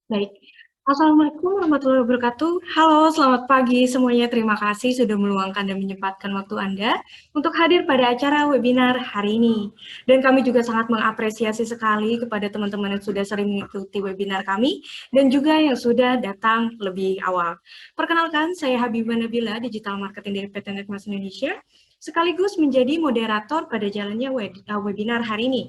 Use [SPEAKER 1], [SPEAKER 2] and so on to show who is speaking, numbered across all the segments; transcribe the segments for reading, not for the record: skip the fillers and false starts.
[SPEAKER 1] Baik. Assalamualaikum warahmatullahi wabarakatuh. Halo, selamat pagi semuanya. Terima kasih sudah meluangkan dan menyempatkan waktu Anda untuk hadir pada acara webinar hari ini. Dan kami juga sangat mengapresiasi sekali kepada teman-teman yang sudah sering mengikuti webinar kami dan juga yang sudah datang lebih awal. Perkenalkan, saya Habibah Nabila, Digital Marketing dari PT Netmas Indonesia, sekaligus menjadi moderator pada jalannya webinar hari ini.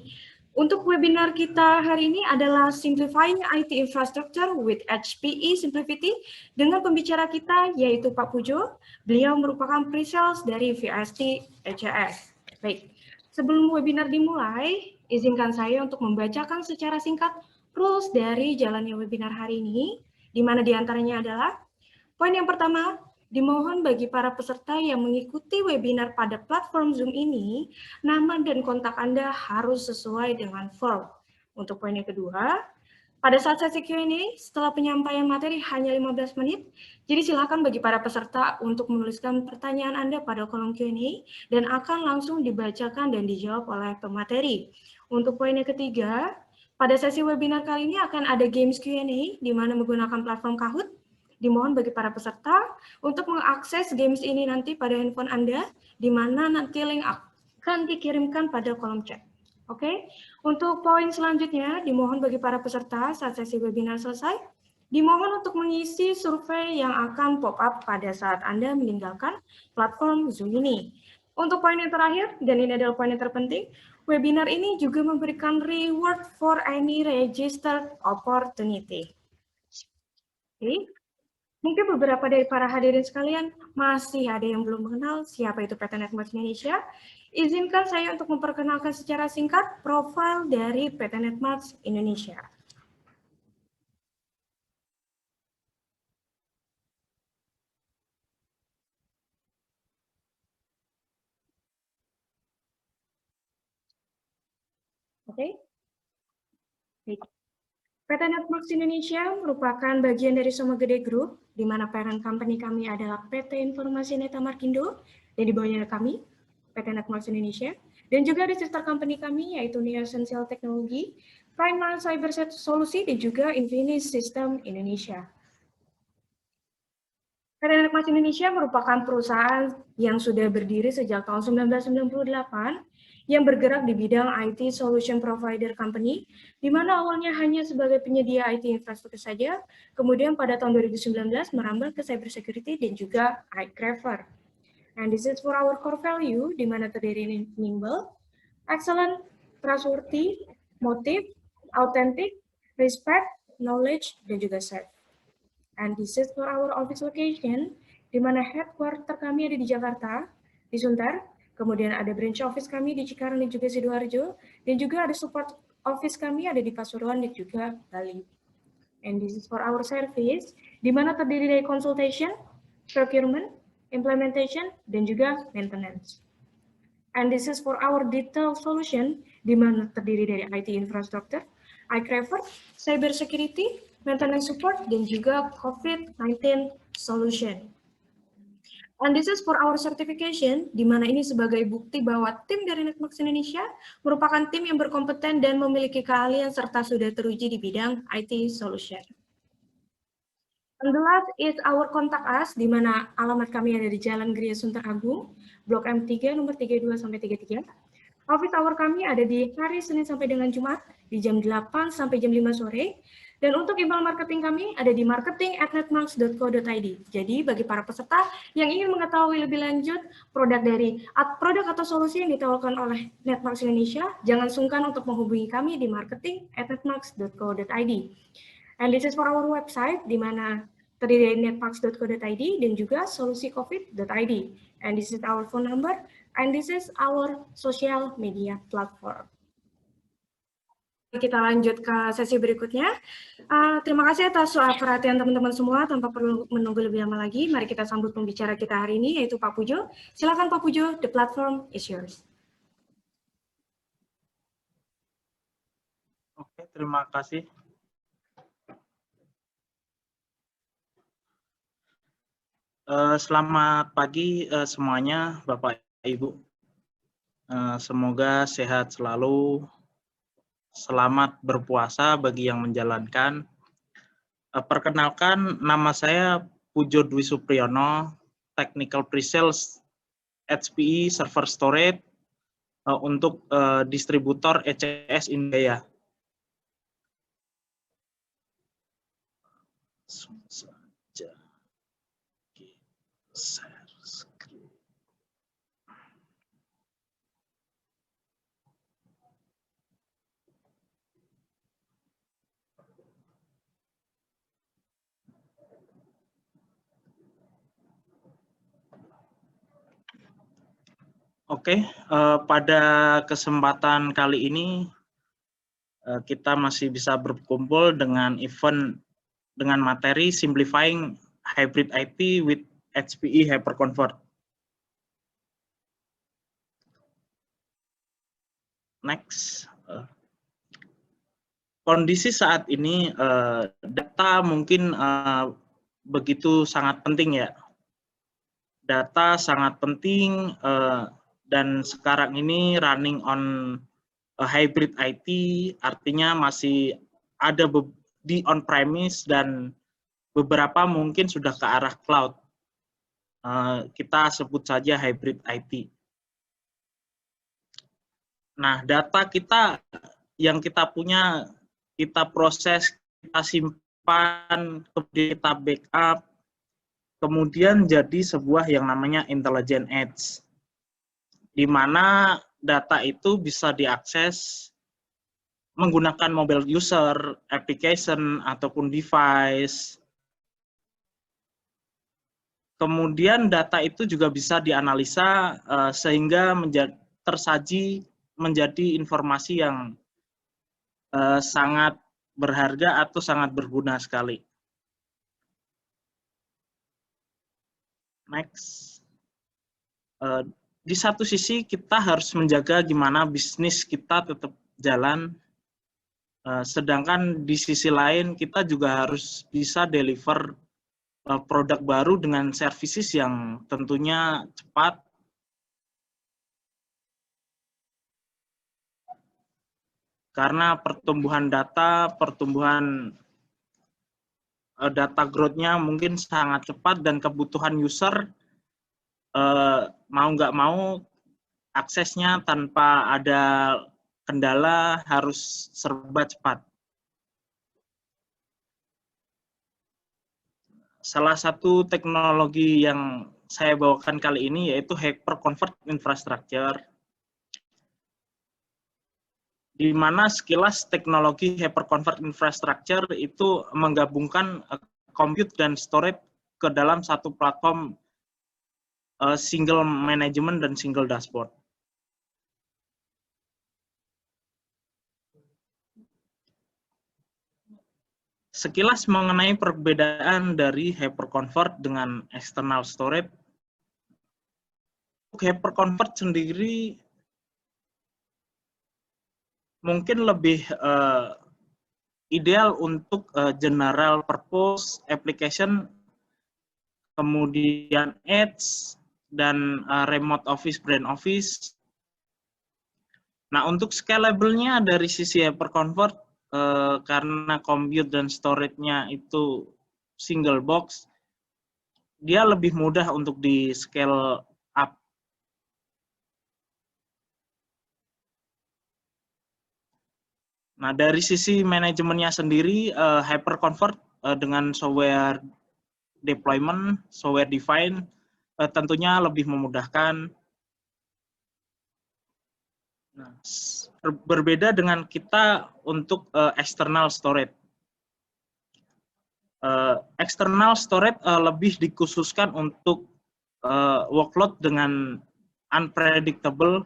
[SPEAKER 1] Untuk webinar kita hari ini adalah Simplifying IT Infrastructure with HPE Simplicity dengan pembicara kita yaitu Pak Pujo. Beliau merupakan pre-sales dari VST ECS. Baik, sebelum webinar dimulai, izinkan saya untuk membacakan secara singkat rules dari jalannya webinar hari ini, di mana diantaranya adalah poin yang pertama, dimohon bagi para peserta yang mengikuti webinar pada platform Zoom ini, nama dan kontak Anda harus sesuai dengan form. Untuk poin yang kedua, pada saat sesi Q&A, setelah penyampaian materi hanya 15 menit, jadi silakan bagi para peserta untuk menuliskan pertanyaan Anda pada kolom Q&A dan akan langsung dibacakan dan dijawab oleh pemateri. Untuk poin yang ketiga, pada sesi webinar kali ini akan ada games Q&A di mana menggunakan platform Kahoot. Dimohon bagi para peserta untuk mengakses games ini nanti pada handphone Anda, di mana nanti link akan dikirimkan pada kolom chat. Oke, untuk poin selanjutnya, dimohon bagi para peserta saat sesi webinar selesai, dimohon untuk mengisi survei yang akan pop-up pada saat Anda meninggalkan platform Zoom ini. Untuk poin yang terakhir, dan ini adalah poin yang terpenting, webinar ini juga memberikan reward for any registered opportunity. Oke. Mungkin beberapa dari para hadirin sekalian masih ada yang belum mengenal siapa itu PT Netmas Indonesia. Izinkan saya untuk memperkenalkan secara singkat profil dari PT Netmas Indonesia. Oke. Baik. PT Networks Indonesia merupakan bagian dari Somagede Group, di mana parent company kami adalah PT Informasi Neta Markindo, dan di bawahnya kami, PT Networks Indonesia, dan juga di sister company kami, yaitu Neo Essential Technology, Primal Cyber Solusi, dan juga Infinis System Indonesia. PT Networks Indonesia merupakan perusahaan yang sudah berdiri sejak tahun 1998 yang bergerak di bidang IT Solution Provider Company, di mana awalnya hanya sebagai penyedia IT infrastruktur saja, kemudian pada tahun 2019 merambah ke cybersecurity dan juga iCraver. And this is for our core value, di mana terdiri nimble, excellent, trustworthy, motive, authentic, respect, knowledge, dan juga safe. And this is for our office location, di mana headquarter kami ada di Jakarta, di Sunter, kemudian ada branch office kami di Cikarang dan juga Sidoarjo, dan juga ada support office kami ada di Pasuruan dan juga Bali. And this is for our service, di mana terdiri dari consultation, procurement, implementation, dan juga maintenance. And this is for our detailed solution, di mana terdiri dari IT infrastructure, iCraver, cyber security, maintenance support, dan juga COVID-19 solution. And this is for our certification, di mana ini sebagai bukti bahwa tim dari Networks Indonesia merupakan tim yang berkompeten dan memiliki keahlian serta sudah teruji di bidang IT solution. And the last is our contact us, di mana alamat kami ada di Jalan Gria Sunter Agung, Blok M3, nomor 32-33. Office hour kami ada di hari Senin sampai dengan Jumat, di jam 8 sampai jam 5 sore. Dan untuk email marketing kami ada di marketing@netmarks.co.id. Jadi bagi para peserta yang ingin mengetahui lebih lanjut produk atau solusi yang ditawarkan oleh Netmarks Indonesia, jangan sungkan untuk menghubungi kami di marketing@netmarks.co.id. And this is for our website, di mana terdiri dari netmarks.co.id dan juga solusicovid.id. And this is our phone number, and this is our social media platform. Kita lanjut ke sesi berikutnya. Terima kasih atas perhatian teman-teman semua. Tanpa perlu menunggu lebih lama lagi, mari kita sambut pembicara kita hari ini, yaitu Pak Pujo. Silakan Pak Pujo, the platform is yours.
[SPEAKER 2] Oke, terima kasih. Selamat pagi semuanya, Bapak Ibu. Semoga sehat selalu. Selamat berpuasa bagi yang menjalankan. Perkenalkan, nama saya Pujo Dwi Supriyono, Technical Pre-Sales HPE Server Storage untuk distributor ECS India. Oke, pada kesempatan kali ini kita masih bisa berkumpul dengan event dengan materi Simplifying Hybrid IT with HPE Hyperconvert. Next. Kondisi saat ini data mungkin begitu sangat penting ya. Data sangat penting dan sekarang ini running on hybrid IT, artinya masih ada di on-premise dan beberapa mungkin sudah ke arah cloud. Kita sebut saja hybrid IT. Nah, data kita yang kita punya, kita proses, kita simpan, kemudian kita backup, kemudian jadi sebuah yang namanya intelligent edge, di mana data itu bisa diakses menggunakan mobile user, application, ataupun device. Kemudian data itu juga bisa dianalisa sehingga tersaji menjadi informasi yang sangat berharga atau sangat berguna sekali. Next. Di satu sisi kita harus menjaga gimana bisnis kita tetap jalan, sedangkan di sisi lain kita juga harus bisa deliver produk baru dengan services yang tentunya cepat, karena pertumbuhan data growth-nya mungkin sangat cepat dan kebutuhan user mau nggak mau aksesnya tanpa ada kendala harus serba cepat. Salah satu teknologi yang saya bawakan kali ini yaitu Hyperconvert Infrastructure, di mana sekilas teknologi Hyperconvert Infrastructure itu menggabungkan compute dan storage ke dalam satu platform single management dan single dashboard. Sekilas mengenai perbedaan dari Hyperconvert dengan external storage. Hyperconvert sendiri mungkin lebih ideal untuk general purpose application, kemudian edge, dan remote office, brand office. Nah, untuk scalable-nya dari sisi Hyperconvert, karena compute dan storage-nya itu single box, dia lebih mudah untuk di scale up. Nah, dari sisi manajemennya sendiri, Hyperconvert dengan software deployment, software define, tentunya lebih memudahkan. Nah, berbeda dengan kita untuk external storage. External storage lebih dikhususkan untuk workload dengan unpredictable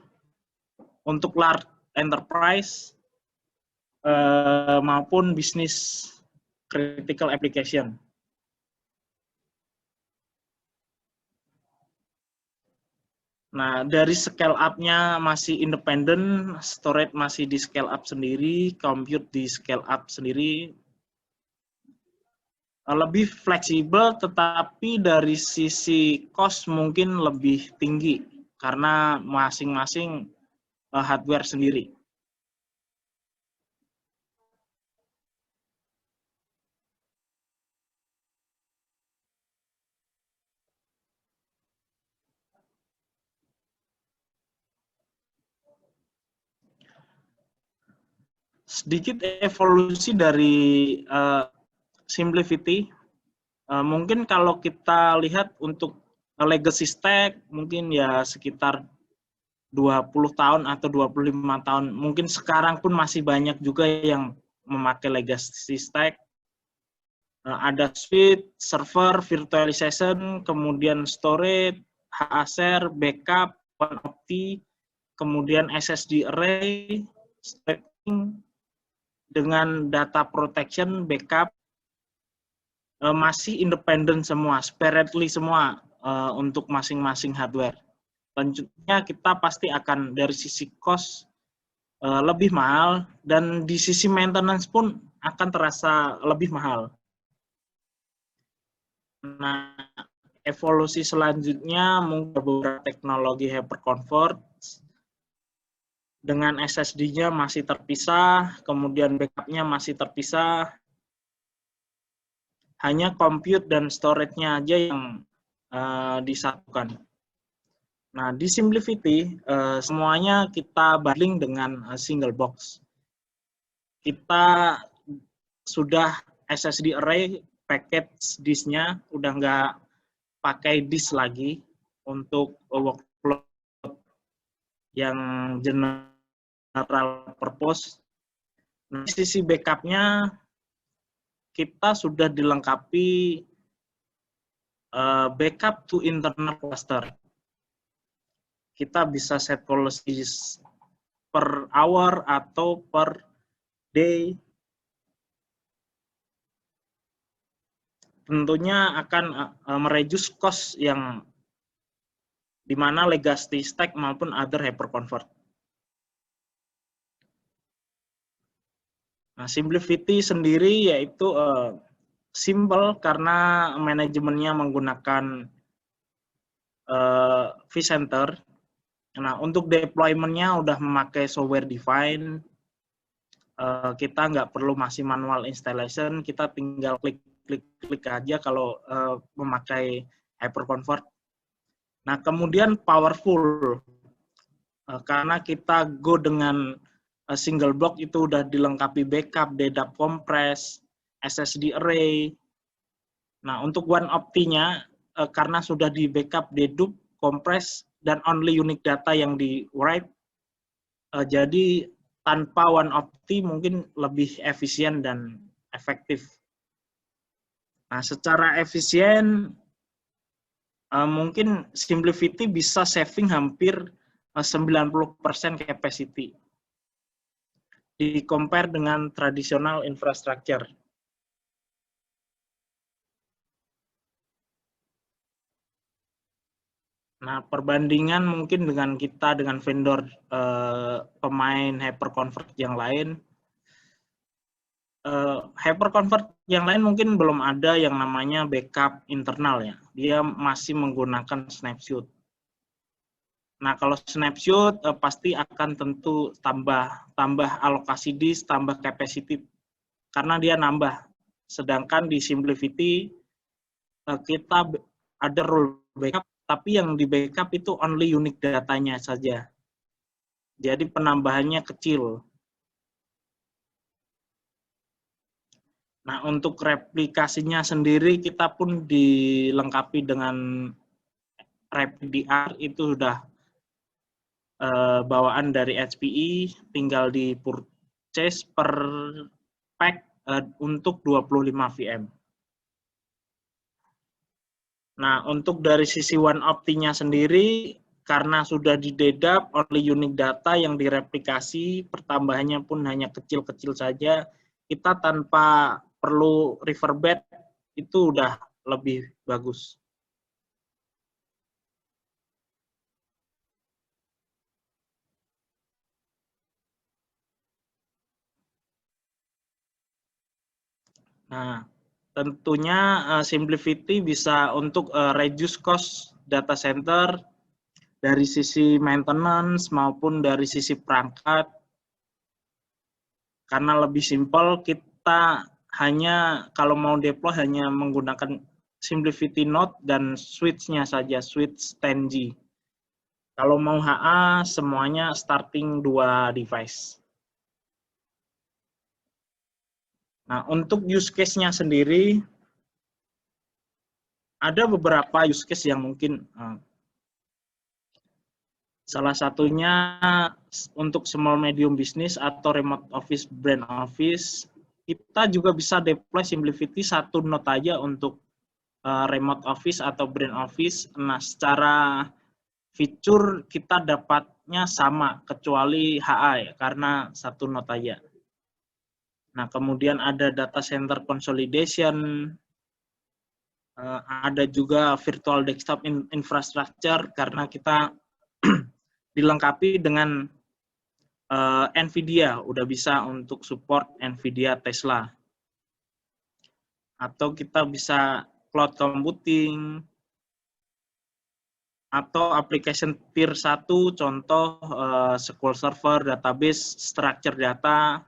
[SPEAKER 2] untuk large enterprise maupun business critical application. Nah, dari scale up-nya masih independen, storage masih di scale up sendiri, compute di scale up sendiri, lebih fleksibel, tetapi dari sisi cost mungkin lebih tinggi karena masing-masing hardware sendiri. sedikit evolusi dari Simplicity. Mungkin kalau kita lihat untuk legacy stack mungkin ya sekitar 20 tahun atau 25 tahun. Mungkin sekarang pun masih banyak juga yang memakai legacy stack. Ada suite, server, virtualization, kemudian storage, HA-share, backup, OneOpti, kemudian SSD array, stacking, dengan data protection, backup, masih independen semua, separately semua untuk masing-masing hardware. Selanjutnya kita pasti akan dari sisi cost lebih mahal, dan di sisi maintenance pun akan terasa lebih mahal. Nah, evolusi selanjutnya mungkin beberapa teknologi hyperconverged dengan SSD-nya masih terpisah, kemudian backup-nya masih terpisah, hanya compute dan storage-nya aja yang disatukan. Nah, di Simplicity, semuanya kita bundling dengan single box. Kita sudah SSD array, package disk-nya, udah nggak pakai disk lagi untuk workload yang general purpose. Nah, sisi backup-nya kita sudah dilengkapi backup to internal cluster. Kita bisa set policies per hour atau per day. Tentunya akan mereduce cost yang dimana legacy stack maupun other hyperconverged. Nah, Simplicity sendiri yaitu simple karena manajemennya menggunakan vCenter. Nah, untuk deployment-nya udah memakai software defined. Kita nggak perlu masih manual installation, kita tinggal klik aja kalau memakai hyperconverged. Nah, kemudian powerful. Karena kita go dengan single block itu udah dilengkapi backup, DDAP compress, SSD array. Nah, untuk OneOpti-nya karena sudah di backup, dedup, compress, dan only unique data yang di write, jadi tanpa OneOpti mungkin lebih efisien dan efektif. Nah, secara efisien mungkin Simplicity bisa saving hampir 90% capacity di compare dengan tradisional infrastructure. Nah, perbandingan mungkin dengan kita dengan vendor pemain hyperconverged yang lain, hyperconverged yang lain mungkin belum ada yang namanya backup internal ya. Dia masih menggunakan snapshot. Nah, kalau snapshot pasti akan tentu tambah alokasi disk, tambah capacity karena dia nambah. Sedangkan di Simplicity kita ada rule backup, tapi yang di backup itu only unique datanya saja. Jadi penambahannya kecil. Nah, untuk replikasinya sendiri kita pun dilengkapi dengan RapidDR, itu sudah bawaan dari HPE, tinggal di purchase per pack untuk 25 VM. Nah, untuk dari sisi OneOpti-nya sendiri, karena sudah di DDAP, only unique data yang direplikasi, pertambahannya pun hanya kecil-kecil saja, kita tanpa perlu reverb itu udah lebih bagus. Nah, tentunya Simplicity bisa untuk reduce cost data center dari sisi maintenance maupun dari sisi perangkat. Karena lebih simpel, kita hanya kalau mau deploy hanya menggunakan Simplicity Node dan switch-nya saja, switch 10G. Kalau mau HA, semuanya starting 2 device. Nah, untuk use case-nya sendiri, ada beberapa use case yang mungkin salah satunya untuk small medium business atau remote office, brand office, kita juga bisa deploy Simplifity satu node aja untuk remote office atau brand office. Nah, secara fitur kita dapatnya sama, kecuali HA ya, karena satu node aja. Nah, kemudian ada data center consolidation, ada juga virtual desktop infrastructure, karena kita dilengkapi dengan NVIDIA, udah bisa untuk support NVIDIA Tesla. Atau kita bisa cloud computing, atau application tier 1, contoh SQL Server, database, structure data.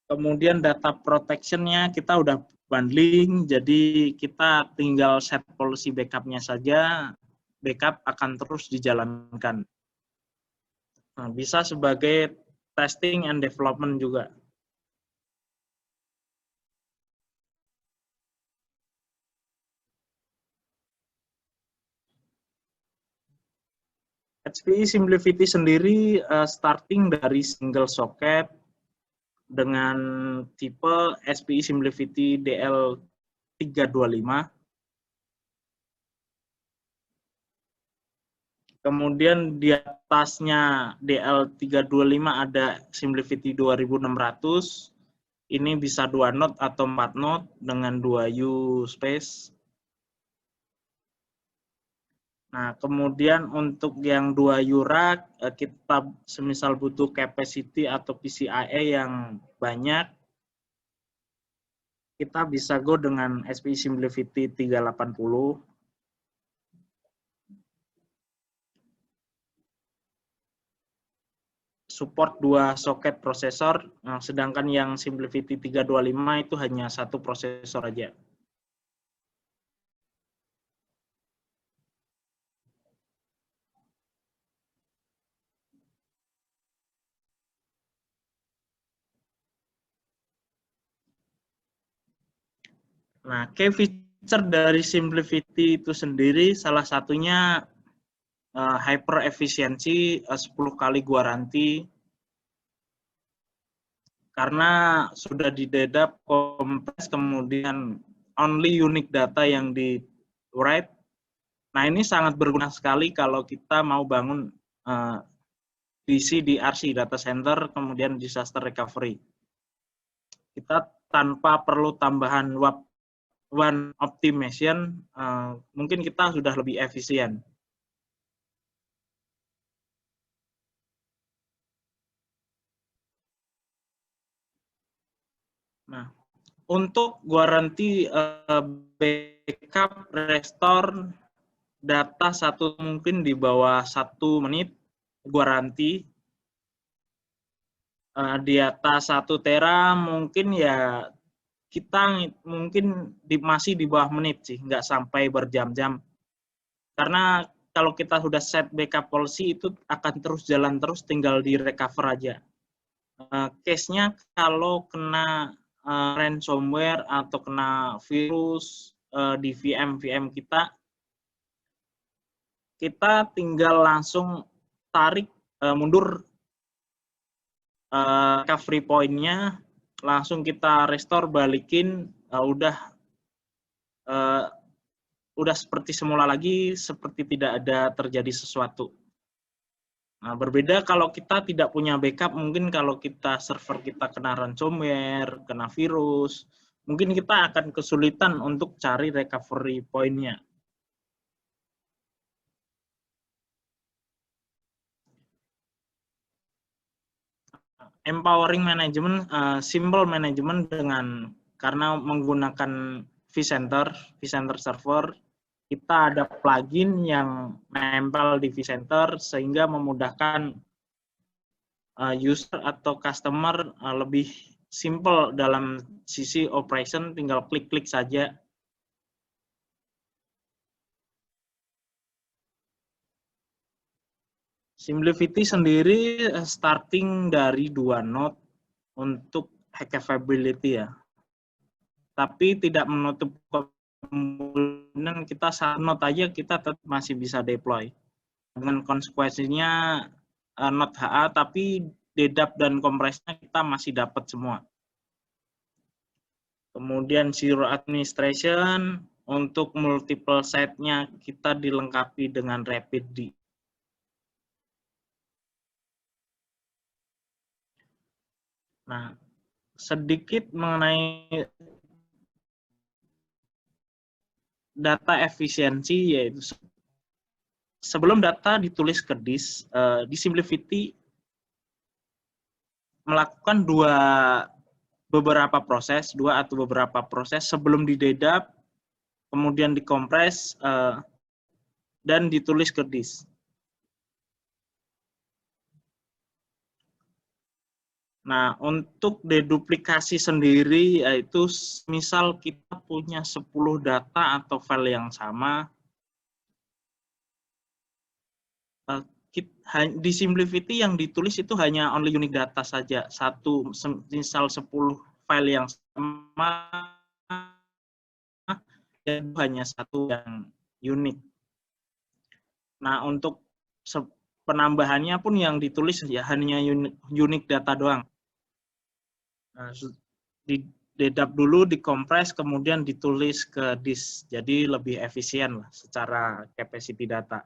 [SPEAKER 2] Kemudian data protection-nya kita udah bundling, jadi kita tinggal set policy backup-nya saja, backup akan terus dijalankan. Nah, bisa sebagai testing and development juga. HPE Simplifity sendiri starting dari single socket dengan tipe HPE Simplifity DL325. Kemudian di atasnya DL325 ada Simplifity 2600. Ini bisa 2 node atau 4 node dengan 2 U space. Nah, kemudian untuk yang 2 U rack, kita semisal butuh capacity atau PCIe yang banyak, kita bisa go dengan HPE Simplifity 380. Support 2 soket prosesor, sedangkan yang Simplifity 325 itu hanya 1 prosesor aja. Nah, key feature dari Simplifity itu sendiri salah satunya hyper efisiensi, 10 kali garansi, karena sudah didedap kompres, kemudian only unique data yang di write. Nah, ini sangat berguna sekali kalau kita mau bangun DC di RC, data center, kemudian disaster recovery. Kita tanpa perlu tambahan one optimization, mungkin kita sudah lebih efisien. Nah, untuk garansi backup, restore data mungkin di bawah 1 menit, garansi. Di atas 1 tera mungkin ya kita mungkin masih di bawah menit sih, nggak sampai berjam-jam. Karena kalau kita sudah set backup policy itu akan terus jalan terus, tinggal di recover aja. Case-nya kalau kena ransomware atau kena virus di VM kita tinggal langsung tarik mundur recovery point-nya, langsung kita restore, balikin, udah seperti semula lagi, seperti tidak ada terjadi sesuatu. Nah, berbeda kalau kita tidak punya backup, mungkin kalau kita server kita kena ransomware, kena virus, mungkin kita akan kesulitan untuk cari recovery point-nya. Empowering management, simple management karena menggunakan vCenter server, kita ada plugin yang nempel di vCenter sehingga memudahkan user atau customer lebih simple dalam sisi operation, tinggal klik-klik saja. Simplifity sendiri starting dari 2 node untuk high capability ya. Tapi tidak menutup kemungkinan kita satu node aja kita tetap masih bisa deploy. Dengan konsekuensinya node HA tapi DDAP dan kompresnya kita masih dapat semua. Kemudian zero administration, untuk multiple site-nya kita dilengkapi dengan RapidD. Nah, sedikit mengenai data efisiensi, yaitu sebelum data ditulis ke disk, di Simplifity melakukan dua atau beberapa proses sebelum didedap, kemudian dikompres, dan ditulis ke disk. Nah, untuk deduplikasi sendiri, yaitu misal kita punya 10 data atau file yang sama, di Simplifity yang ditulis itu hanya only unique data saja. Misal 10 file yang sama, hanya satu yang unik. Nah, untuk penambahannya pun yang ditulis ya hanya unique data doang. Nah, di dedap dulu, dikompres, kemudian ditulis ke disk. Jadi lebih efisien lah secara capacity data.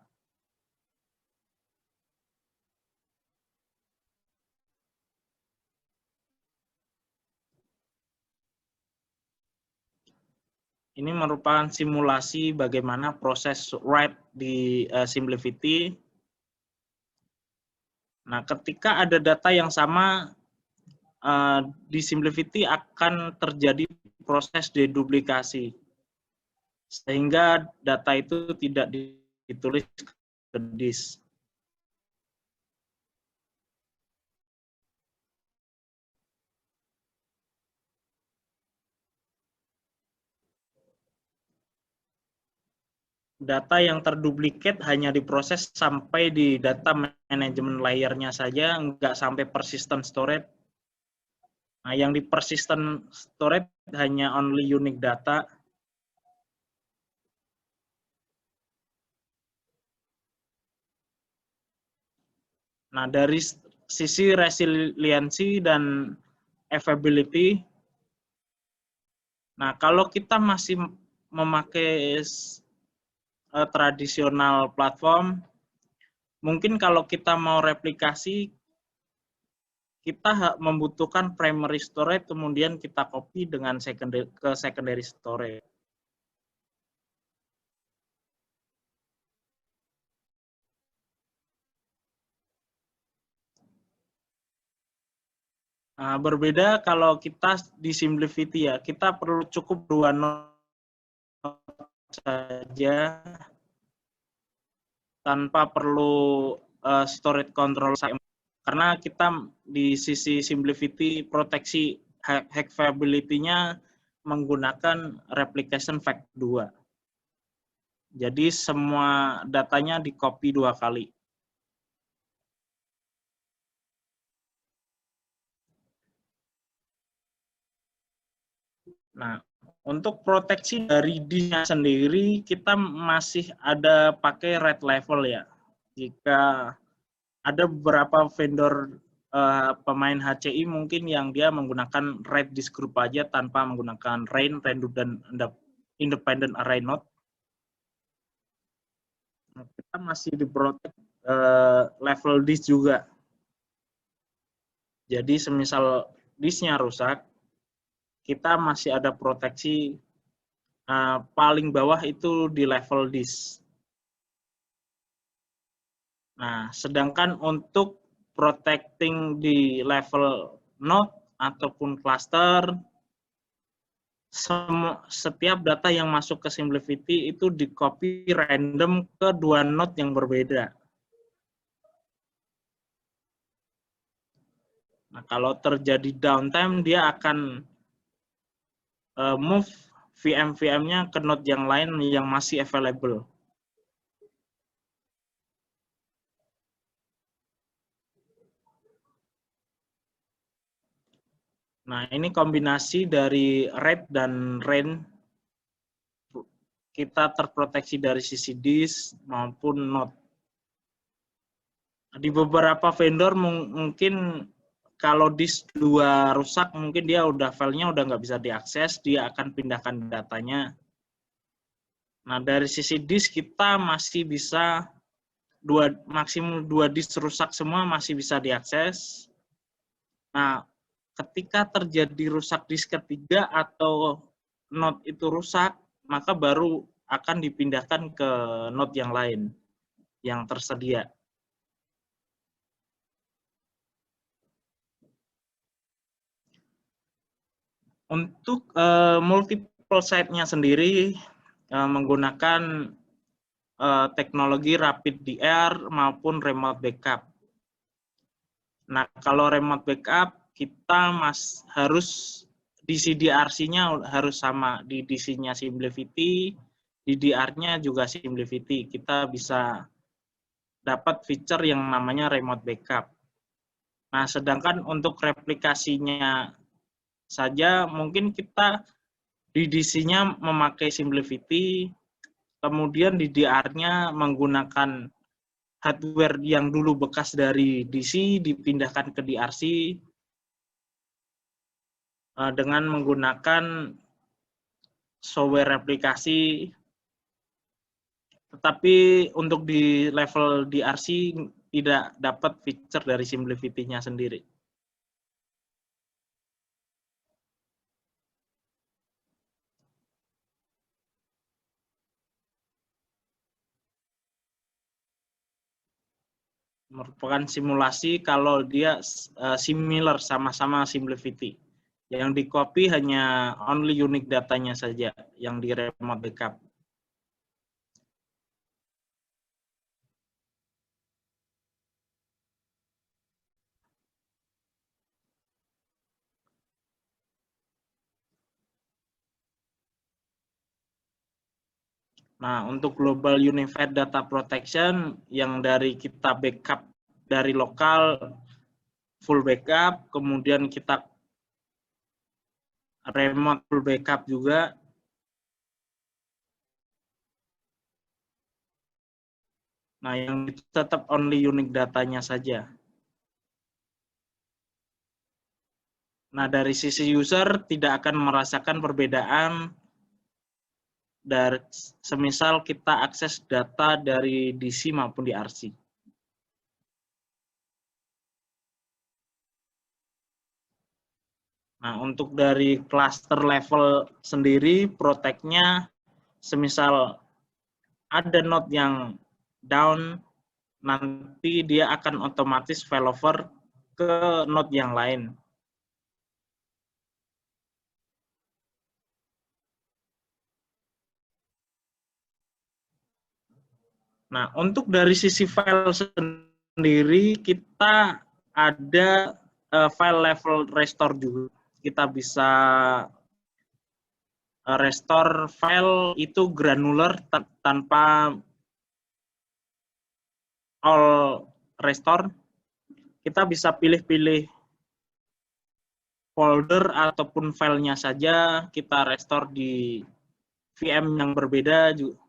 [SPEAKER 2] Ini merupakan simulasi bagaimana proses write di Simplifity. Nah, ketika ada data yang sama, di Simplifity akan terjadi proses deduplikasi. Sehingga data itu tidak ditulis ke disk. Data yang terduplikat hanya diproses sampai di data management layer-nya saja, nggak sampai persistent storage. Nah, yang di persistent storage hanya only unique data. Nah, dari sisi resiliensi dan availability, nah kalau kita masih memakai tradisional platform, mungkin kalau kita mau replikasi, kita membutuhkan primary storage, kemudian kita copy dengan secondary storage. Nah, berbeda kalau kita di Simplifity ya, kita perlu cukup 2 node saja tanpa perlu storage control, karena kita di sisi Simplifity proteksi hackability-nya menggunakan replication fact 2. Jadi semua datanya di copy 2 kali. Nah, untuk proteksi dari disk sendiri, kita masih ada pakai red level ya. Jika ada beberapa vendor pemain HCI mungkin yang dia menggunakan red disk group aja tanpa menggunakan RAIN, dan independent array node. Nah, kita masih diprotect level disk juga. Jadi semisal disknya rusak, kita masih ada proteksi paling bawah itu di level disk. Nah, sedangkan untuk protecting di level node ataupun cluster, setiap data yang masuk ke Simplifity itu di copy random ke 2 node yang berbeda. Nah, kalau terjadi downtime, dia akan move VM-VM-nya ke node yang lain yang masih available. Nah, ini kombinasi dari RAID dan RAIN. Kita terproteksi dari sisi disk maupun node. Di beberapa vendor mungkin kalau disk 2 rusak, mungkin dia filenya udah nggak bisa diakses, dia akan pindahkan datanya. Nah, dari sisi disk kita masih bisa maksimum 2 disk rusak semua masih bisa diakses. Nah, ketika terjadi rusak disk ketiga atau node itu rusak, maka baru akan dipindahkan ke node yang lain yang tersedia. Untuk multiple site-nya sendiri menggunakan teknologi rapid DR maupun remote backup. Nah, kalau remote backup kita harus DCDRC-nya harus sama, di DC-nya Simplifity, di DR-nya juga Simplifity. Kita bisa dapat feature yang namanya remote backup. Nah, sedangkan untuk replikasinya saja mungkin kita di DC-nya memakai Simplifity, kemudian di DR-nya menggunakan hardware yang dulu bekas dari DC dipindahkan ke DRC dengan menggunakan software replikasi. Tetapi untuk di level DRC tidak dapat feature dari Simplifity-nya sendiri. Merupakan simulasi kalau dia similar, sama-sama Simplifity. Yang di copy hanya only unique datanya saja yang di remote backup. Nah, untuk Global Unified Data Protection yang dari kita backup dari lokal full backup, kemudian kita remote full backup juga. Nah, yang itu tetap only unique datanya saja. Nah, dari sisi user tidak akan merasakan perbedaan dari semisal kita akses data dari DC maupun di RC. Nah, untuk dari cluster level sendiri, protect-nya semisal ada node yang down, nanti dia akan otomatis failover ke node yang lain. Nah, untuk dari sisi file sendiri, kita ada file level restore juga. Kita bisa restore file itu granular tanpa all restore. Kita bisa pilih-pilih folder ataupun filenya saja, kita restore di VM yang berbeda juga.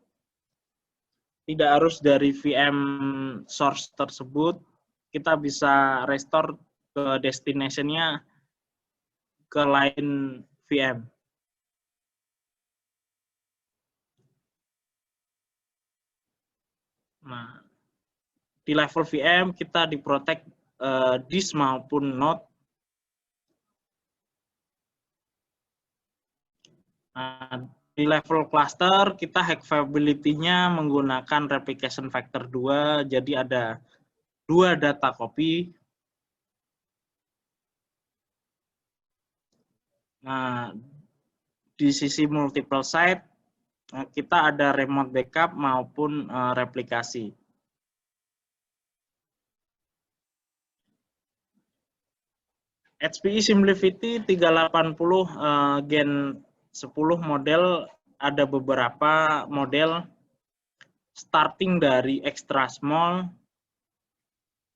[SPEAKER 2] Tidak harus dari VM source tersebut, kita bisa restore ke destination-nya ke lain VM. Nah, di level VM kita diprotect disk maupun node. Nah, di level cluster kita hackability-nya menggunakan replication factor 2, jadi ada 2 data copy. Nah, di sisi multiple site kita ada remote backup maupun replikasi. HPE Simplifity 380 Gen 10 model, ada beberapa model starting dari extra small,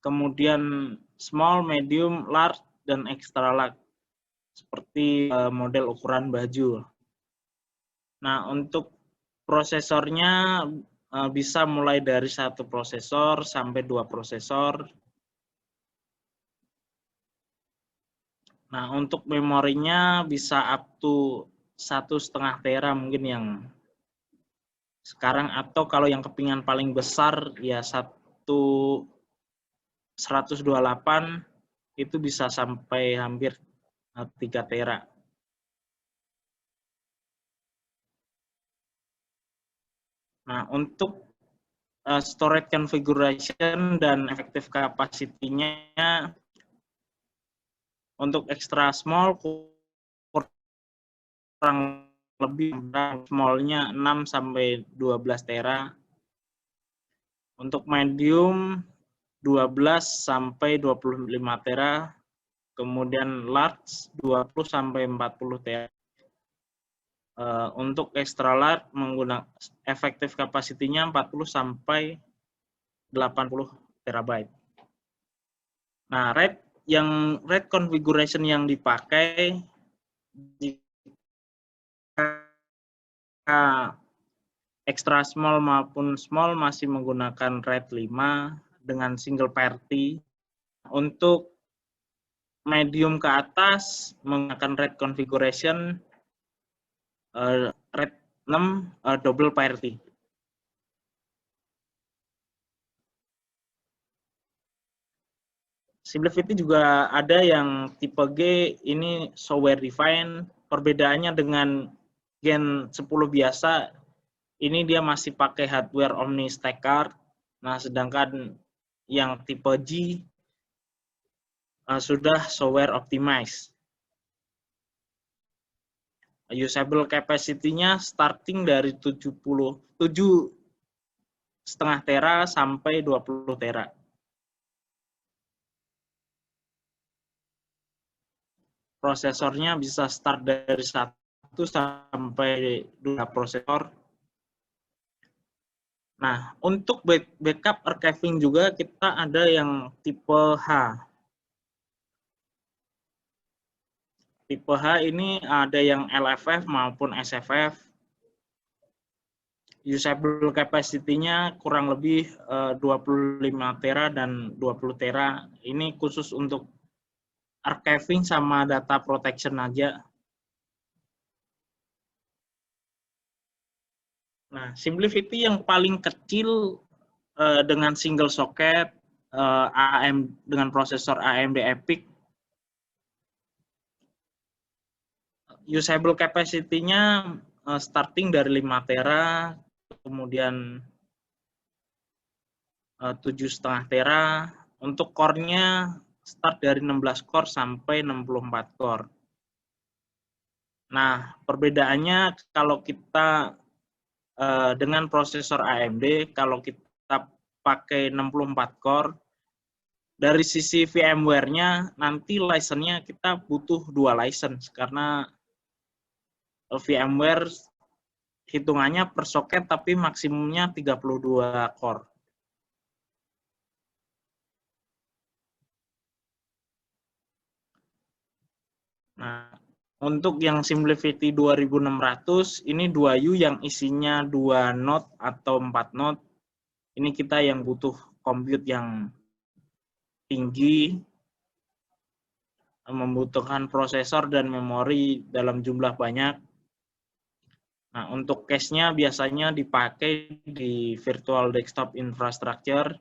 [SPEAKER 2] kemudian small, medium, large, dan extra large. seperti model ukuran baju. Nah, untuk prosesornya bisa mulai dari 1 prosesor sampai 2 prosesor. Nah, untuk memorinya bisa up to 1,5 tera mungkin yang sekarang, atau kalau yang kepingan paling besar ya 128 itu bisa sampai hampir 3 tera. Nah, untuk storage configuration dan effective capacity-nya untuk extra small kurang lebih small-nya 6 sampai 12 tera. Untuk medium 12 sampai 25 tera. Kemudian large 20 sampai 40 tera. Untuk extra large menggunakan effective capacity-nya 40 sampai 80 terabyte. Nah, RAID configuration yang dipakai jika extra small maupun small masih menggunakan RAID 5 dengan single party. Untuk medium ke atas menggunakan RAID configuration RAID 6 double party. SimpliVity juga ada yang tipe G, ini software defined. Perbedaannya dengan Gen 10 biasa, ini dia masih pakai hardware Omni Stack Card. Nah, sedangkan yang tipe G sudah software optimized. Usable capacity-nya starting dari 7,5 tera sampai 20 tera. Prosesornya bisa start dari 1 sampai 2 prosesor. Nah, untuk backup archiving juga kita ada yang tipe H. Tipe H ini ada yang LFF maupun SFF. Usable capacity-nya kurang lebih 25 tera dan 20 tera. Ini khusus untuk archiving sama data protection aja. Nah, SimpliVity yang paling kecil dengan single socket dengan prosesor AMD EPYC, usable capacity-nya starting dari 5 tera, kemudian 7,5 tera. Untuk core-nya start dari 16 core sampai 64 core. Nah, perbedaannya kalau kita dengan prosesor AMD, kalau kita pakai 64 core, dari sisi VMware-nya nanti license-nya kita butuh 2 license karena VMware hitungannya per soket tapi maksimumnya 32 core. Nah, untuk yang SimpliVity 2600 ini 2U yang isinya 2 node atau 4 node. Ini kita yang butuh compute yang tinggi, membutuhkan prosesor dan memori dalam jumlah banyak. Nah, untuk cache-nya biasanya dipakai di virtual desktop infrastructure.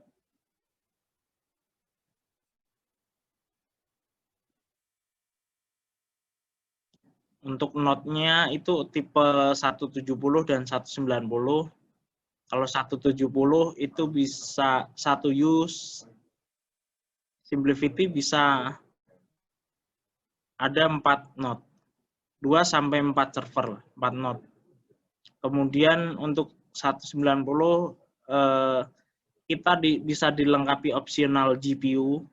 [SPEAKER 2] Untuk node-nya itu tipe 170 dan 190. Kalau 170 itu bisa 1 use. SimpliVity bisa ada 4 node. 2 sampai 4 server, 4 node. Kemudian untuk 190 kita bisa dilengkapi opsional GPU.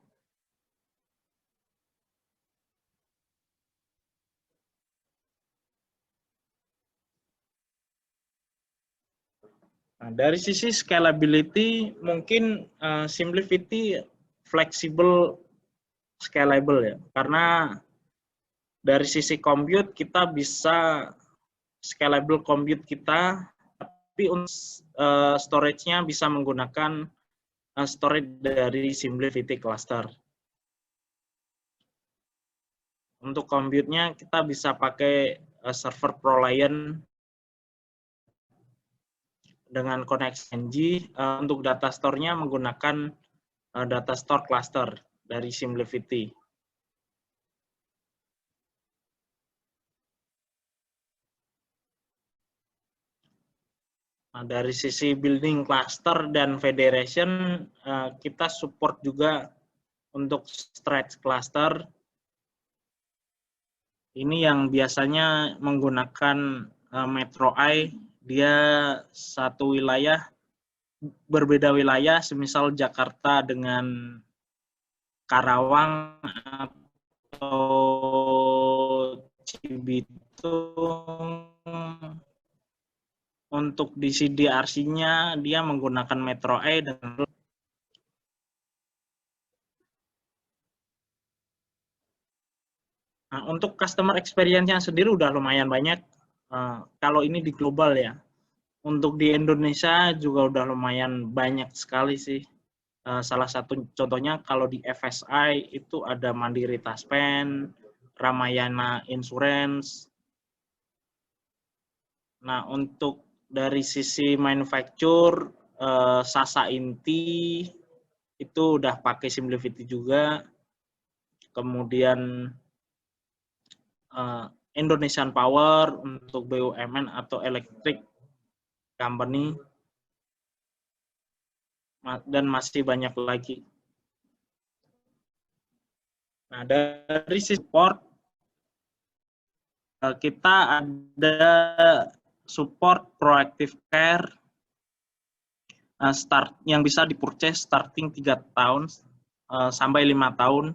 [SPEAKER 2] Nah, dari sisi scalability mungkin SimpliVity flexible scalable ya, karena Dari sisi compute kita bisa scalable compute kita, tapi untuk storage-nya bisa menggunakan storage dari Simplicity Cluster. Untuk compute-nya kita bisa pakai server ProLiant dengan koneksi NG. Untuk data store-nya menggunakan data store cluster dari Simplicity. Nah, dari sisi building cluster dan federation, kita support juga untuk stretch cluster. Ini yang biasanya menggunakan Metro I, dia satu wilayah, berbeda wilayah, semisal Jakarta dengan Karawang atau Cibitung. Untuk di CDRC-nya dia menggunakan Metro I dan nah, untuk customer experience-nya sendiri udah lumayan banyak. Kalau ini di global ya. Untuk di Indonesia juga udah lumayan banyak sekali sih. Salah satu contohnya kalau di FSI itu ada Mandiri Taspen, Ramayana Insurance. Nah, untuk dari sisi manufacture, Sasa Inti itu udah pakai Simplicity juga. Kemudian Indonesian Power untuk BUMN atau electric company, dan masih banyak lagi. Nah, dari support kita ada support proactive care yang bisa di-purchase starting 3 tahun sampai 5 tahun.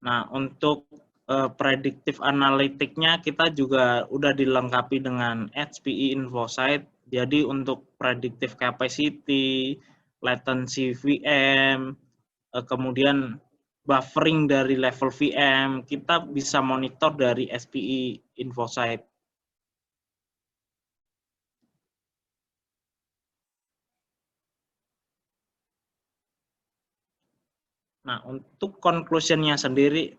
[SPEAKER 2] Nah, untuk predictive analytic-nya kita juga udah dilengkapi dengan HPE InfoSight. Jadi untuk predictive capacity, latency VM, kemudian buffering dari level VM, kita bisa monitor dari HPE InfoSight. Nah, untuk conclusion-nya sendiri,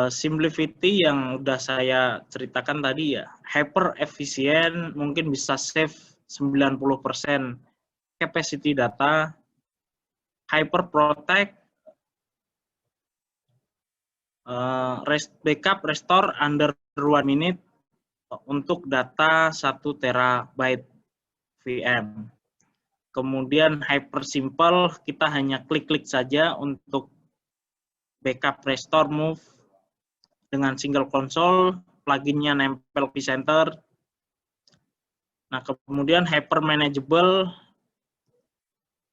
[SPEAKER 2] Simplicity yang udah saya ceritakan tadi ya, hyper efisien, mungkin bisa save 90% capacity data, hyper protect, backup restore under 1 minute untuk data 1 terabyte VM. Kemudian hyper simple, kita hanya klik-klik saja untuk backup restore move dengan single console, pluginnya nempel vCenter. Nah, kemudian hyper manageable,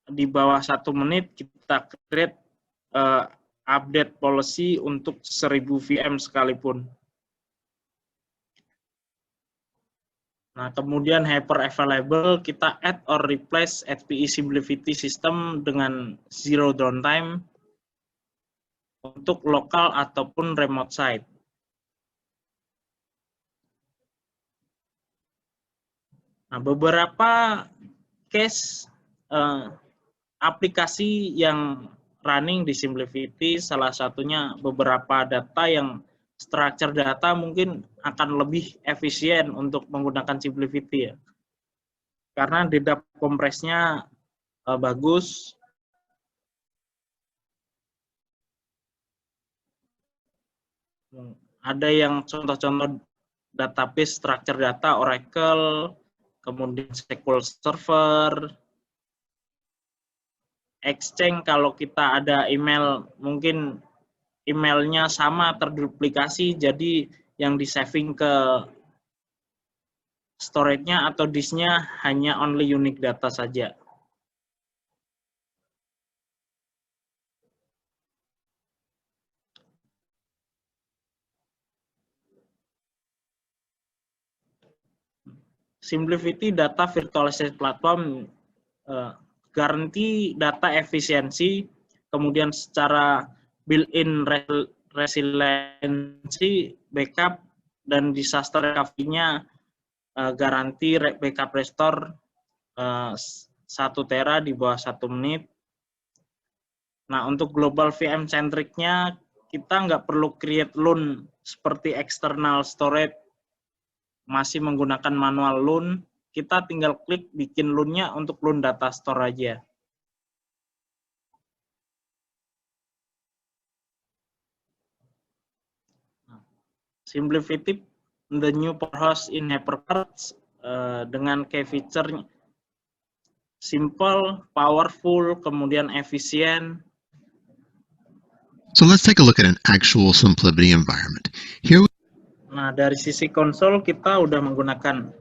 [SPEAKER 2] di bawah 1 menit kita create update policy untuk 1000 VM sekalipun. Nah, kemudian hyper available, kita add or replace HPE Simplicity System dengan zero downtime untuk lokal ataupun remote site. Nah, beberapa case aplikasi yang running di Simplicity, salah satunya beberapa data yang structure data mungkin akan lebih efisien untuk menggunakan Simplicity ya. Karena data kompresnya bagus. Ada yang contoh-contoh database structure data Oracle, kemudian SQL Server, Exchange kalau kita ada email, mungkin emailnya sama terduplikasi, jadi yang di-saving ke storage-nya atau disk-nya hanya only unique data saja. Simplicity Data Virtualization Platform garansi data efisiensi, kemudian secara built-in resiliency, backup, dan disaster recovery-nya garansi backup restore 1 tera di bawah 1 menit. Nah, untuk global VM centric-nya, kita nggak perlu create LUN seperti external storage, masih menggunakan manual LUN, kita tinggal klik bikin LUN-nya untuk LUN data store aja. Simplicity the new host in HyperCards dengan key feature simple, powerful, kemudian efisien.
[SPEAKER 3] So let's take a look at an actual SimpliVity environment. Here
[SPEAKER 2] Nah, dari sisi konsol kita udah menggunakan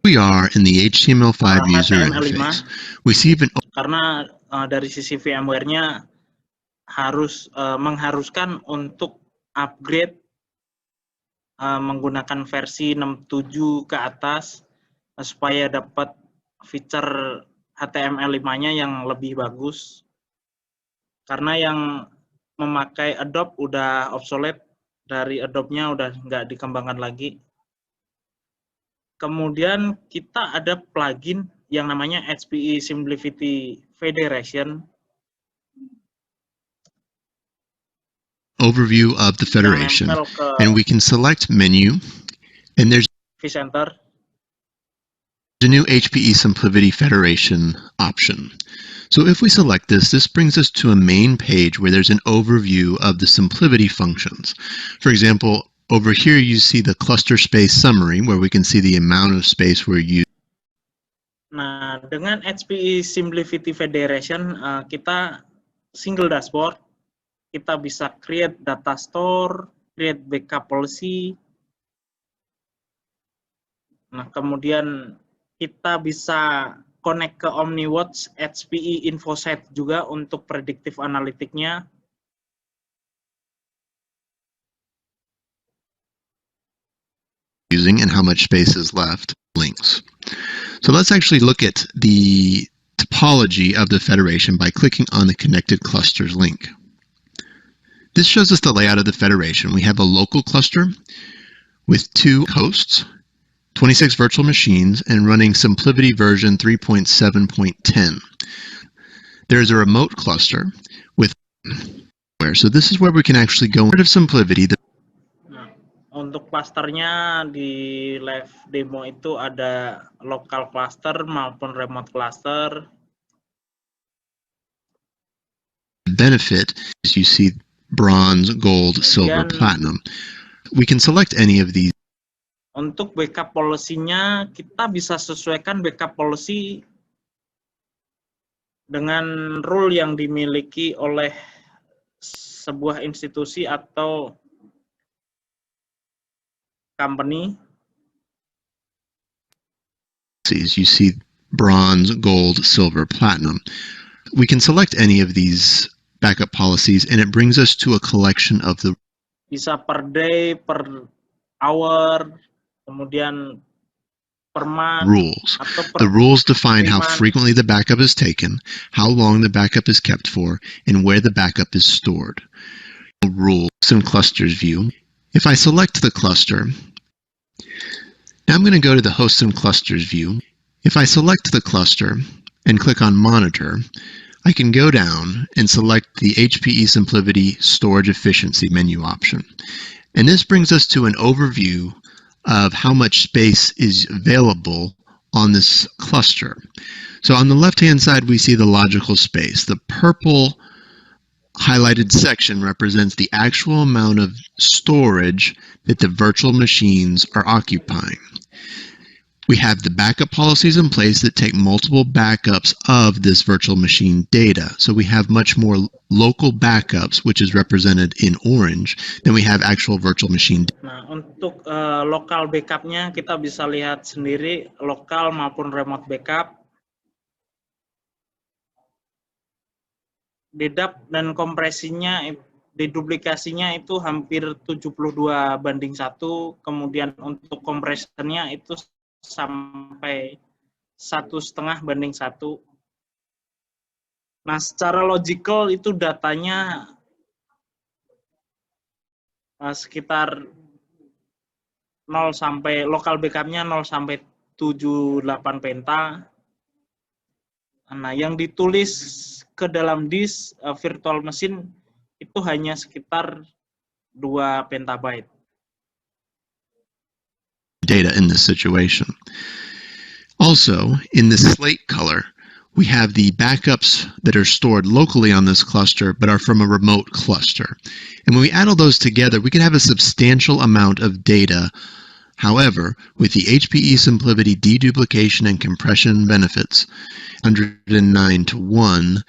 [SPEAKER 3] we are in the HTML5 user
[SPEAKER 2] HTML5.
[SPEAKER 3] interface. We see even
[SPEAKER 2] Karena dari sisi VMware-nya harus mengharuskan untuk upgrade menggunakan versi 6.7 ke atas supaya dapat fitur HTML5-nya yang lebih bagus. Karena yang memakai Adobe udah obsolete, dari Adobe-nya udah nggak dikembangkan lagi. Kemudian kita ada plugin yang namanya HPE SimpliVity Federation.
[SPEAKER 3] overview of the federation, and we can select menu, and there's
[SPEAKER 2] vCenter.
[SPEAKER 3] the new HPE SimpliVity Federation option. So if we select this, this brings us to a main page where there's an overview of the SimpliVity functions. For example, over here you see the cluster space summary where we can see the amount of space we're using.
[SPEAKER 2] Nah, dengan HPE SimpliVity Federation, kita single dashboard, kita bisa create data store, create backup policy. Nah, kemudian kita bisa connect ke OmniWatch HPE InfoSight juga untuk predictive analytic-nya.
[SPEAKER 3] Using and how much space is left, links. So let's actually look at the topology of the federation by clicking on the connected clusters link. This shows us the layout of the federation. We have a local cluster with 2 hosts, 26 virtual machines, and running SimpliVity version 3.7.10. There's a remote cluster with where. So this is where we can actually go into SimpliVity.
[SPEAKER 2] Untuk clusternya di live demo itu ada local cluster maupun remote cluster.
[SPEAKER 3] Benefit is you see bronze, gold, silver, platinum. We can select any of these.
[SPEAKER 2] Untuk backup policy-nya kita bisa sesuaikan backup policy dengan rule yang dimiliki oleh sebuah institusi atau company.
[SPEAKER 3] You see bronze, gold, silver, platinum. We can select any of these backup policies and it brings us to a collection of the
[SPEAKER 2] bisa per day, per hour, kemudian per month,
[SPEAKER 3] rules.
[SPEAKER 2] Atau per
[SPEAKER 3] The rules define how
[SPEAKER 2] month.
[SPEAKER 3] frequently the backup is taken, how long the backup is kept for, and where the backup is stored. Rules and clusters view. If I select the cluster, now I'm going to go to the hosts and clusters view. If I select the cluster and click on monitor, I can go down and select the HPE SimpliVity storage efficiency menu option. And this brings us to an overview of how much space is available on this cluster. So on the left-hand side, we see the logical space. The purple highlighted section represents the actual amount of storage that the virtual machines are occupying. We have the backup policies in place that take multiple backups of this virtual machine data. So we have much more local backups, which is represented in orange, than we have actual virtual machine data.
[SPEAKER 2] Nah, untuk lokal backup-nya kita bisa lihat sendiri, lokal maupun remote backup. DDAP dan kompresinya deduplikasinya itu hampir 72:1, kemudian untuk kompresornya itu sampai 1,5:1. Nah, secara logical itu datanya sekitar 0 sampai local backupnya 0 sampai 78 penta. Nah, yang ditulis ke dalam disk virtual machine itu hanya sekitar 2 petabyte.
[SPEAKER 3] Data in this situation. Also, in this slate color, we have the backups that are stored locally on this cluster but are from a remote cluster. And when we add all those together, we can have a substantial amount of data. However, with the HPE SimpliVity deduplication and compression benefits, 109:1,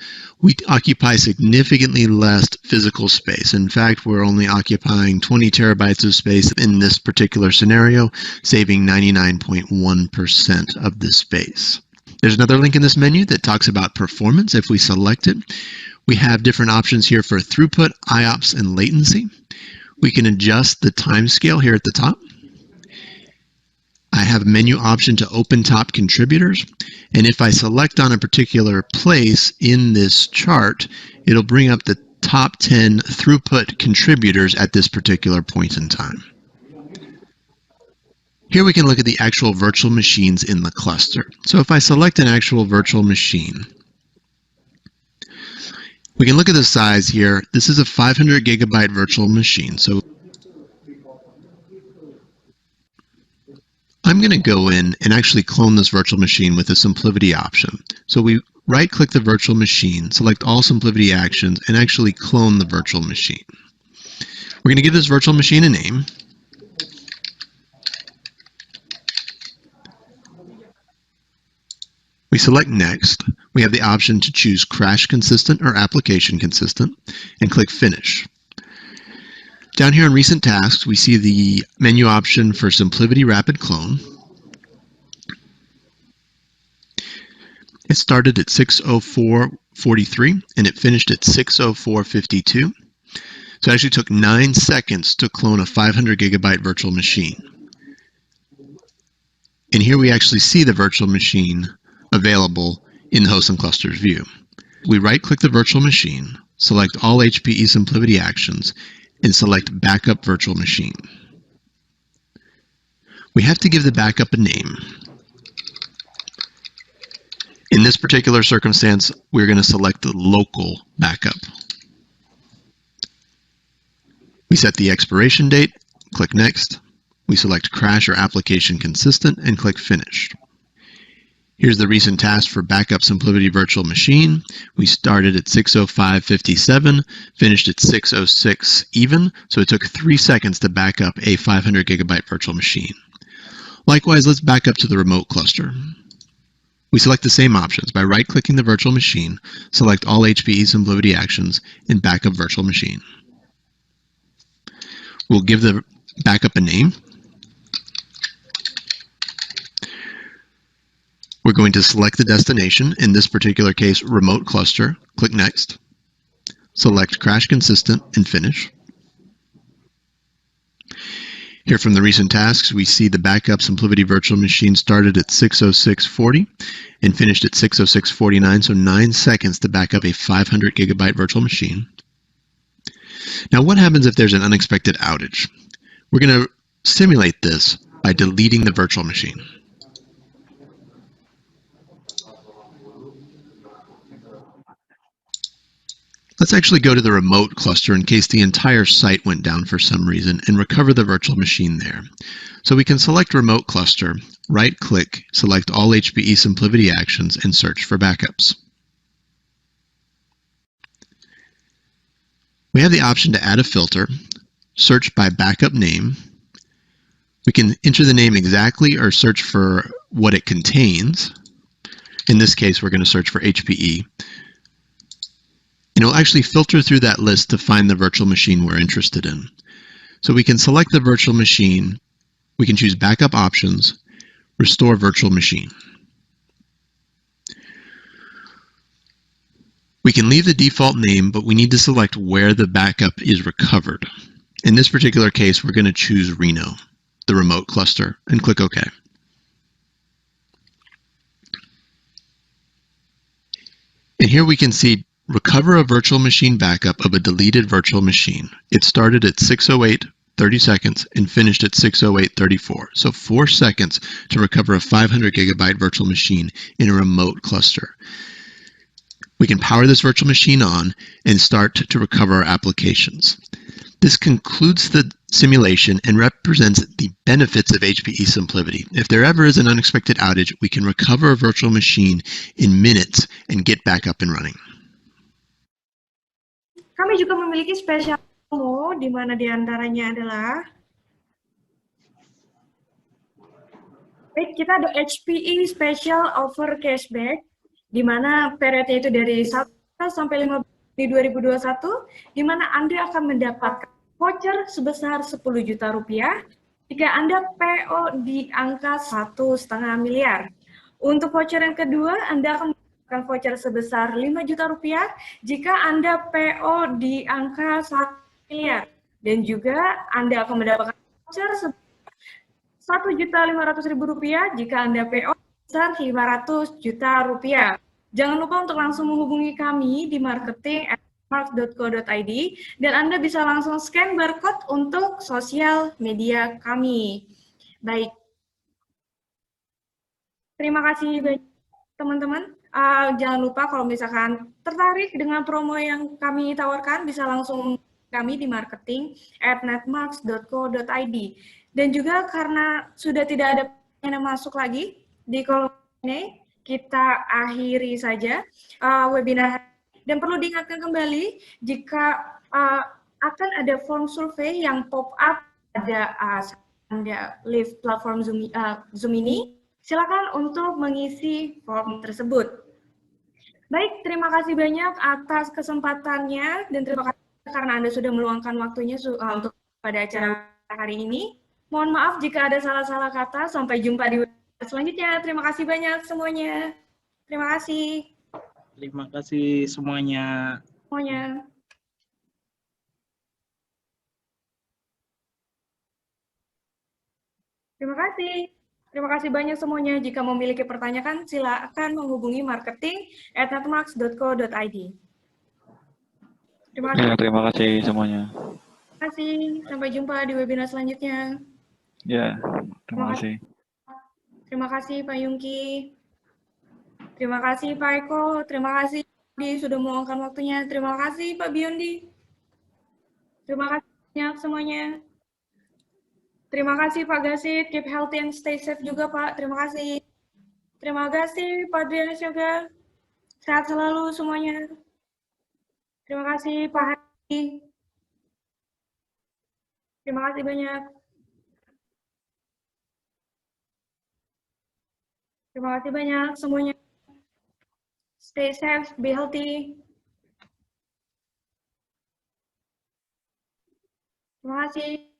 [SPEAKER 3] we occupy significantly less physical space. In fact, we're only occupying 20 terabytes of space in this particular scenario, saving 99.1% of the space. There's another link in this menu that talks about performance. If we select it, we have different options here for throughput, IOPS, and latency. We can adjust the time scale here at the top. I have a menu option to open top contributors, and if I select on a particular place in this chart, it'll bring up the top 10 throughput contributors at this particular point in time. Here we can look at the actual virtual machines in the cluster. So if I select an actual virtual machine, we can look at the size here. This is a 500 gigabyte virtual machine. So I'm going to go in and actually clone this virtual machine with the SimpliVity option. So we right-click the virtual machine, select all SimpliVity actions, and actually clone the virtual machine. We're going to give this virtual machine a name. We select Next. We have the option to choose Crash Consistent or Application Consistent, and click Finish. Down here in Recent Tasks, we see the menu option for SimpliVity Rapid Clone. It started at 6:04:43 and it finished at 6:04:52. So it actually took 9 seconds to clone a 500 gigabyte virtual machine. And here we actually see the virtual machine available in the hosts and clusters view. We right-click the virtual machine, select all HPE SimpliVity actions, and select Backup Virtual Machine. We have to give the backup a name. In this particular circumstance, we're going to select the local backup. We set the expiration date, click Next. We select Crash or Application Consistent and click Finish. Here's the recent task for Backup SimpliVity Virtual Machine. We started at 6:05:57, finished at 6:06 even, so it took 3 seconds to back up a 500 gigabyte virtual machine. Likewise, let's back up to the remote cluster. We select the same options by right-clicking the virtual machine, select all HPE SimpliVity actions, and Backup Virtual Machine. We'll give the backup a name. We're going to select the destination, in this particular case, remote cluster. Click Next. Select Crash Consistent and Finish. Here from the recent tasks, we see the backup SimpliVity Virtual Machine started at 6:06:40 and finished at 6:06:49, so 9 seconds to back up a 500 gigabyte virtual machine. Now, what happens if there's an unexpected outage? We're going to simulate this by deleting the virtual machine. Let's actually go to the remote cluster in case the entire site went down for some reason and recover the virtual machine there. So we can select remote cluster, right-click, select all HPE SimpliVity actions, and search for backups. We have the option to add a filter, search by backup name. We can enter the name exactly or search for what it contains. In this case, we're going to search for HPE. And it'll actually filter through that list to find the virtual machine we're interested in. So we can select the virtual machine, we can choose backup options, restore virtual machine. We can leave the default name, but we need to select where the backup is recovered. In this particular case, we're going to choose Reno, the remote cluster, and click OK. And here we can see recover a virtual machine backup of a deleted virtual machine. It started at 6:08, 30 seconds, and finished at 6:08, 34. So 4 seconds to recover a 500 gigabyte virtual machine in a remote cluster. We can power this virtual machine on and start to recover our applications. This concludes the simulation and represents the benefits of HPE SimpliVity. If there ever is an unexpected outage, we can recover a virtual machine in minutes and get back up and running.
[SPEAKER 1] Kami juga memiliki spesial promo, di mana diantaranya adalah kita ada HPE Special Offer Cashback, di mana periodnya itu dari 1 sampai 15 di 2021, di mana Anda akan mendapatkan voucher sebesar 10 juta rupiah jika Anda PO di angka 1,5 miliar. Untuk voucher yang kedua, Anda akan mendapatkan voucher sebesar 5 juta rupiah jika Anda PO di angka 1 miliar. Dan juga Anda akan mendapatkan voucher sebesar 1.500.000 rupiah jika Anda PO sebesar 500 juta rupiah. Jangan lupa untuk langsung menghubungi kami di marketing@netmarks.co.id dan Anda bisa langsung scan barcode untuk sosial media kami. Baik. Terima kasih banyak teman-teman. Jangan lupa kalau misalkan tertarik dengan promo yang kami tawarkan, bisa langsung kami di marketing@netmarks.co.id. Dan juga karena sudah tidak ada yang masuk lagi di kolom ini, kita akhiri saja webinar. Dan perlu diingatkan kembali, jika akan ada form survei yang pop up pada Anda live platform Zoom ini, silakan untuk mengisi form tersebut. Baik, terima kasih banyak atas kesempatannya dan terima kasih karena Anda sudah meluangkan waktunya untuk pada acara hari ini. Mohon maaf jika ada salah-salah kata. Sampai jumpa di webinar selanjutnya. Terima kasih banyak semuanya. Terima kasih.
[SPEAKER 2] Terima kasih semuanya.
[SPEAKER 1] Terima kasih. Terima kasih banyak semuanya. Jika memiliki pertanyaan, silakan menghubungi marketing@netmarks.co.id. Terima kasih.
[SPEAKER 4] Ya, terima kasih semuanya.
[SPEAKER 1] Terima kasih. Sampai jumpa di webinar selanjutnya.
[SPEAKER 4] Ya, terima kasih.
[SPEAKER 1] Terima kasih Pak Yungki. Terima kasih Pak Eko. Terima kasih sudah meluangkan waktunya. Terima kasih Pak Biondi. Terima kasih banyak semuanya. Terima kasih Pak Gasit. Keep healthy and stay safe juga Pak. Terima kasih. Terima kasih Pak Drianis juga. Sehat selalu semuanya. Terima kasih Pak Hadi. Terima kasih banyak. Terima kasih banyak semuanya. Stay safe, be healthy. Terima kasih.